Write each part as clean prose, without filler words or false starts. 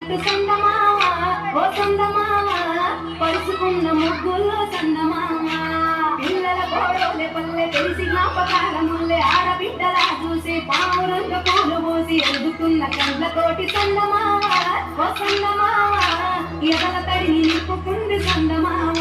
సందమామ ఓ సందమామ పరుచుకున్న ముగ్గుల్లో సందమామ పిల్లల కోడోలే పల్లె తెలిసి జ్ఞాపకాల ముల్లె ఆడబిడ్డలా చూసి పావురంగ పూలు పోసి ఎదుగుతున్న కండ్లతోటి సందమామ ఓ సందమామ ఎదల తడిని నింపుకుంది సందమామ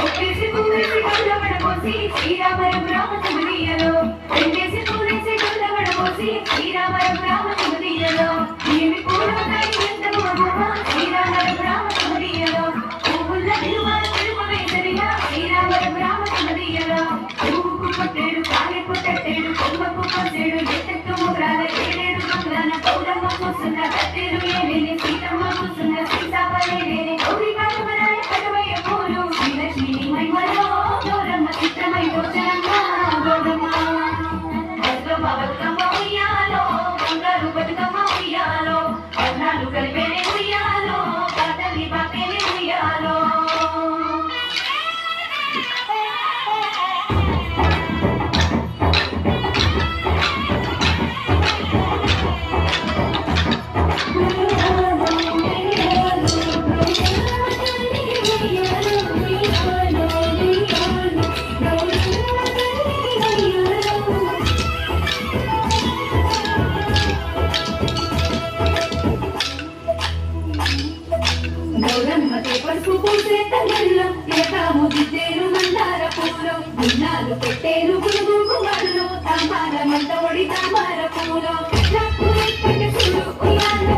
ఒక్కేసి పూరేసి గొల్లబడబోసి శ్రీరామరం రామచంద్రియలో రెండేసి పూరేసి గొల్లబడబోసి శ్రీరామరం రామచంద్రియలో ఏమి పూలతాయి ఎంతకు మగువ శ్రీరామరం రామచంద్రియలో పువ్వుల తిరుమల తిరుమవేసరిగా శ్రీరామరం రామచంద్రియలో పువ్వుకు కొట్టేడు కాలికు తట్టేడు కొమ్మకు కొట్టేడు ఎత్తెత్తు ముగ్రాల ఏడేడు గంగాన పౌరమ్మ కూసున్న కత్తేరు ఏమేని సీతమ్మ కూసున్న సీతాపలే నేనే గౌరీ కాలమరాయ కడవయ్య పూలు శ్రీలక్ష్మి మహిమలో గౌరమ్మ చిత్రమై గోచరమ్మ గౌరమ్మ బతుకమ్మ బతుకమ్మ ఉయ్యాలో బంగారు బతుకమ్మ ఉయ్యాలో వర్ణాలు కలిపేనే ఉయ్యాలో కాతల్లి బాపేనే ఉయ్యాలో గౌరమ్మతే పసుపు పూసే తల్లిలో ఏకాము దిద్దేరు మందార పూలో గున్నాలు పెట్టేరు గురుగు గుమ్మలు తాంబార మంట ఒడి తాంబార పూలో నాకు చూడు ఉయ్యాలో